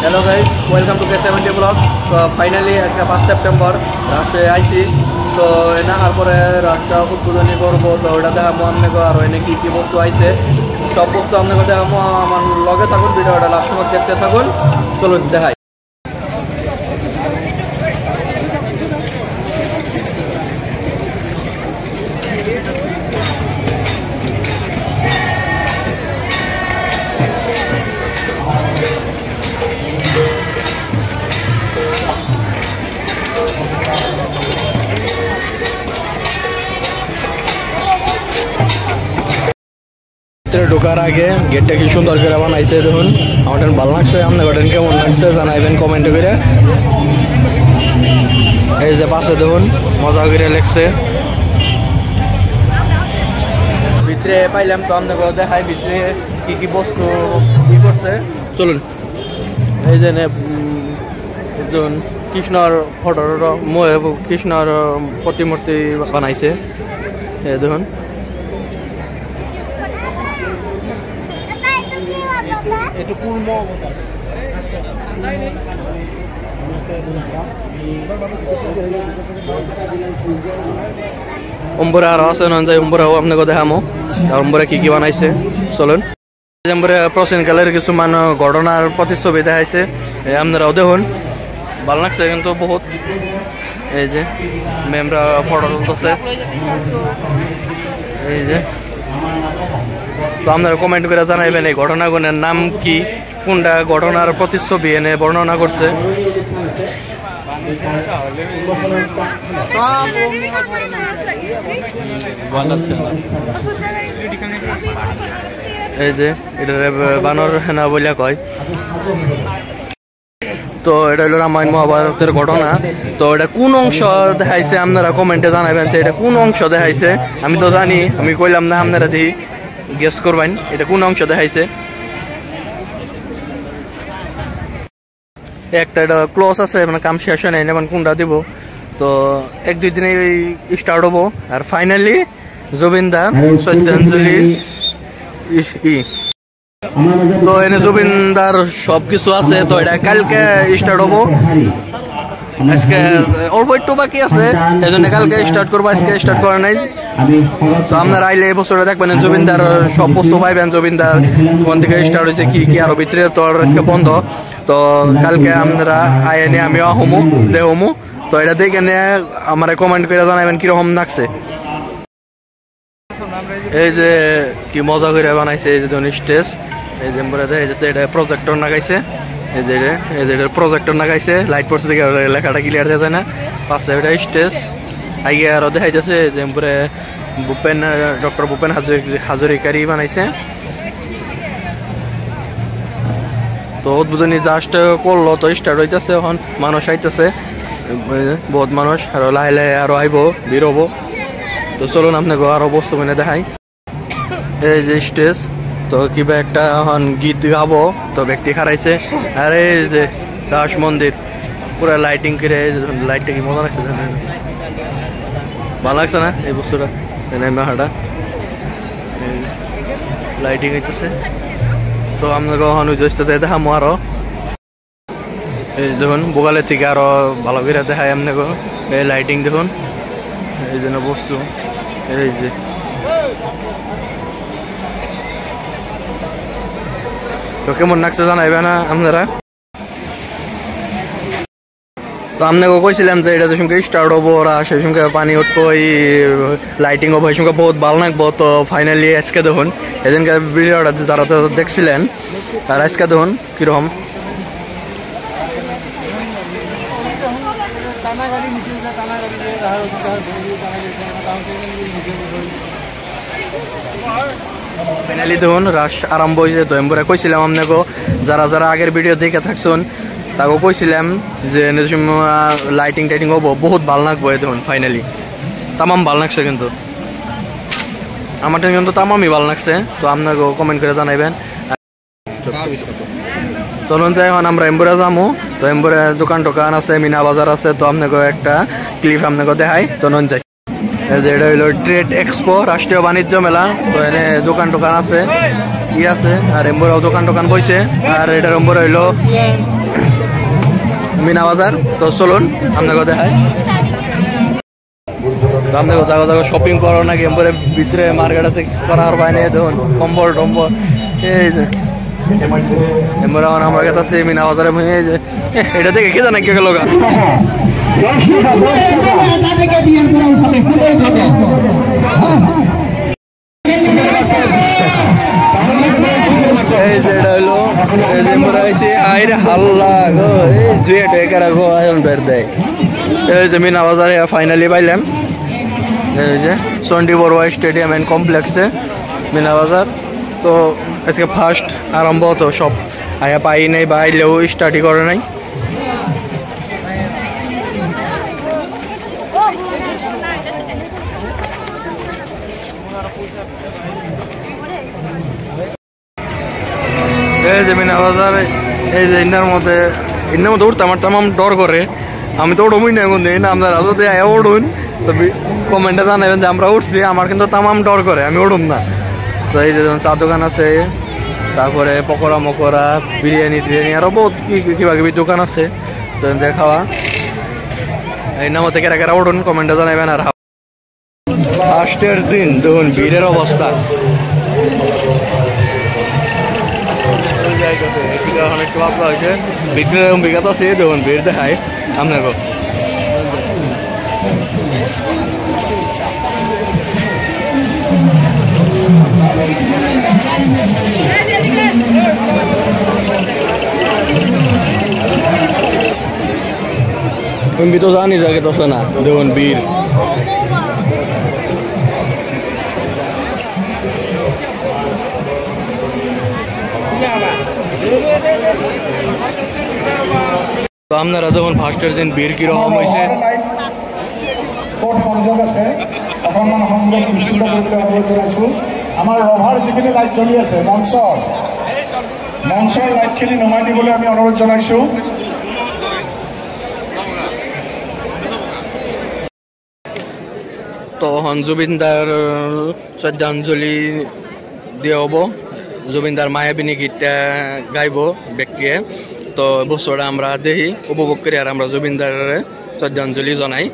Hello guys, welcome to K70 blog. तो finally आज का 5 सेप्टेम्बर राष्ट्रे आईसी तो एना हारपरे राष्ट्र उद्बोधनी करब। तो ओटा देखामो आपको और एने की बस्तु आइसे सब बस्तु आपको देखामो। आमार लगे थाकुन, भिडियोटा लास्ट तक देखते थाकुन। चलुन देखाई। ঢোকার আগে গেটটা কি সুন্দর করে বানাইছে দেখুন। আমার ভালো লাগছে, আপনাদের কেমন লাগছে জানাইবেন কমেন্টে করে। এই যে পাশে দেখুন মজা করে লেখছে। ভিতরে পাইলাম তো আপনাকে দেখাই ভিতরে কি বস্তু কি করছে। চলুন। এই যে দেখুন কৃষ্ণর ফটো কৃষ্ণর প্রতিমূর্তি বানাইছে। এই দেখুন উম্বরে আরো আছে নয়, উম্বরেও আপনাকে দেখামো উম্বরে কি বানাইছে। চলুন। উম্বরে প্রাচীনকালের কিছুমান ঘটনার প্রতিচ্ছবি দেখাইছে, আপনারাও দেখুন। ভালো লাগছে কিন্তু বহুত। এই যে ম্যামরা ফটো তুলতেছে। এই যে তো আপনারা কমেন্ট করে জানাইবেন এই ঘটনাগুলোর নাম কি, কোনটা ঘটনার প্রতিচ্ছবি এনে বর্ণনা করছে। এই যে এটা বানর হেনা বলিয়া কয়। তো এটা হলো রামায়ণ মহাভারতের ঘটনা। তো এটা কোন অংশ দেখাইছে আপনারা কমেন্টে জানাবেন যে এটা কোন অংশ দেখাইছে। আমি তো জানি, আমি কইলাম না, আপনারা দেখি গেস করবেন এটা কোন অংশ দেখাইছে। একটা এটা ক্লোজ আছে, মানে কাম শেষ হয় নাই, মানে কোনটা দিব। তো 1-2 দিনে স্টার্ট হবো। আর ফাইনালি জুবিনদা শ্রদ্ধাঞ্জলি তো এনে জুবিনদার সবকিছু আছে। তো এটা কালকে স্টার্ট হবো। আজকে অল্প একটু বাকি আছে, এই জন্য কালকে স্টার্ট করবো, আজকে স্টার্ট করা নাই। তো আপনারা আইলে এই বছরটা দেখবেন জুবিনদার সব বস্তু পাইবেন। জুবিনদার কোন থেকে স্টার্ট হয়েছে কি আরো ভিতরে তো আজকে বন্ধ। তো কালকে আপনারা আইনে আমিও আহমু দেহমু। তো এটা দেখে নিয়ে আমার কমেন্ট করে জানাবেন কিরকম লাগছে। এই যে কি মজা করে বানাইছে এই যে স্টেজ। এই যে দেখা যাচ্ছে এটা প্রজেক্টর লাগাইছে। এই যে প্রজেক্টর লাগাইছে, লাইট পড়ছে দেখে লেখাটা ক্লিয়ার দেখা যায় না। পাশে এটা স্টেজ আগে আরো দেখা যাচ্ছে যে ডক্টর ভূপেন হাজরিকারই বানাইছে। তো উদ্বোধনী জাস্ট করলো, তো স্টার্ট হইতেছে। এখন মানুষ আইতেছে, বহুত মানুষ, আরো লাহে লাহে আরো আইব, ভিড় হবো। তো চলুন আপনাকে আরো বস্তু মানে দেখাই। এই যে স্টেজ, তো কিবা একটা এখন গীত গাবো, তো ব্যক্তি খারাইছে। আর এই যে দাস মন্দির পুরা লাইটিং করে, লাইটটা কি মজা লাগছে, ভালো লাগছে না এই বস্তুটা মেহাটা লাইটিং হইতেছে। তো আপনাকে এখন দেখামো আরো। এই দেখুন বোগালের থেকে আরো ভালো করে দেখায় আপনাকে এই লাইটিং দেখুন। এই জন্য বস্তু এই যে তো কেমন লাগছে জানাইবে না আপনারা। তো আপনাকে কইছিলাম যে এটা সঙ্গে স্টার্ট হবো, ওরা সেই সঙ্গে পানি উঠবো, এই লাইটিং হবো, এই সঙ্গে বহুত ভালো লাগবো। তো ফাইনালি আজকে দেখুন এদিনকার ভিডিওটা যারা দেখছিলেন আর আজকে দেখুন কিরকম। ফাইনালি দেখুন রাশ আরম্ভ হয়েছে। তো এমবরে কইছিলাম আপনাকে যারা যারা আগের ভিডিও দেখে থাকছেন তাকে কইছিলাম যে লাইটিং টাইটিং হবো, বহুত ভালো লাগবো। দেখুন ফাইনালি তামাম ভালো লাগছে, কিন্তু আমার কিন্তু তামামই ভালো লাগছে। তো আপনাকে কমেন্ট করে জানাইবেন। চলুন যাই এখন আমরা এমবরে যাবো। তো এমবরে দোকান টোকান আছে, মিনা বাজার আছে। তো আপনাকে একটা ক্লিপ আপনাকে দেখাই। তো নন যাই। এটা হইল ট্রেড এক্সপো, রাষ্ট্রীয় বাণিজ্য মেলা। তো এনে দোকান টোকান আছে, ই আছে, আর এমবরেও দোকান টোকান বইছে। আর এটার এমবরে হইল মিনা বাজার। তো চলুন আপনাকে দেখায়। আপনাকে জায়গা জায়গা শপিং করো নাকি এরপরে ভিতরে মার্কেট আছে করার বাইরে দেখুন কম্বল টম্বল এই যে এরপরে আমার কাছে মিনা বাজারে এই যে এটা থেকে কি জানা কে গেল গা এই যে এটা হলো এই যে মনে হয়েছে আইরে হাল্লা গো এই জুয়ে টেকারা গো আয়ন বের দেয়। এই যে মিনা বাজারে ফাইনালি পাইলাম এই যে চন্ডী বড়ুয়া স্টেডিয়াম এন্ড কমপ্লেক্সে মিনা বাজার। তো আজকে ফার্স্ট আরম্ভ হতো সব আয়া পাই নাই বা আইলেও স্টার্টই করে নাই। এই যে মিনা বাজার এই যে ইন্নার মধ্যে উঠতে আমার তামাম ডর করে। আমি তো উঠবই না এখন দিন আপনারা যদি আয়া উঠুন তো কমেন্টে জানাবেন যে আমরা উঠছি। আমার কিন্তু তামাম ডর করে আমি উঠুম না। তো এই যে চা দোকান আছে তারপরে পকোড়া মকোড়া বিরিয়ানি টিরিয়ানি আরও বহুত কিবা কিবি দোকান আছে তো খাওয়া। এই নাম থেকে কেরা উঠুন কমেন্টে জানাবেন। আর ফার্স্টের দিন দেখুন ভিড়ের অবস্থা অনেক ক্লাব আছে ভিতরে বিঘাত আছে দেখুন ভিড় দেখায় আপনাকে। তুমি তো জানি জায়গা তো না দেখুন ভিড়। তো আপনারা যখন ফার্স্টের দিন ভিড় কিরকম হয়েছে সংযোগ আছে অকণমান সংযোগ বিস্তৃত কৰিবলৈ অনুৰোধ জনাইছোঁ। আমাৰ ৰভাৰ যিখিনি লাইট জ্বলি আছে মঞ্চৰ লাইটখিনি নমাই দিবলৈ আমি অনুৰোধ জনাইছোঁ। তো জুবিনদার শ্রদ্ধাঞ্জলি দিয়ে হব। জুবিনদার মায়াবিনী গীতটা গাইব ব্যক্তিয়ে। তো বছরটা আমরা দেখি উপভোগ করি আর আমরা জুবিনদার শ্রদ্ধাঞ্জলি জানাই।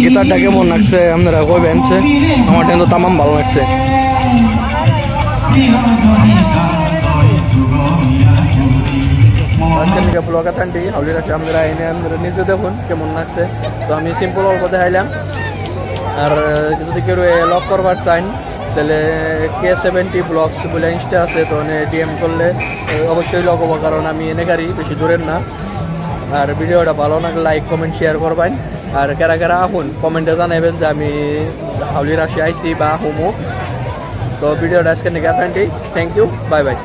গিটারটা কেমন লাগছে আপনারা কইবেন। আমার তো তামাম ভালো লাগছে। আজকে ব্লগ আতানটি হাউলির আছে আপনারা এনে আপনারা নিজে দেখুন কেমন লাগছে। তো আমি সিম্পল অল্প দেখাইলাম। আর যদি কেউ লক করবার চান তাহলে K70 ব্লগস বলে ইনস্টা আছে তো ডিএম করলে অবশ্যই লক হবো কারণ আমি এনে গাড়ি বেশি দূরের না। আর ভিডিওটা ভালো লাগলে লাইক কমেন্ট শেয়ার করবেন। আর কারা কারা আহুন কমেন্টে জানাবেন যে আমি হাউলির আসি আইসি বা হুমু। তো ভিডিওটা আজকে নিয়ে থ্যাংক ইউ বাই বাই।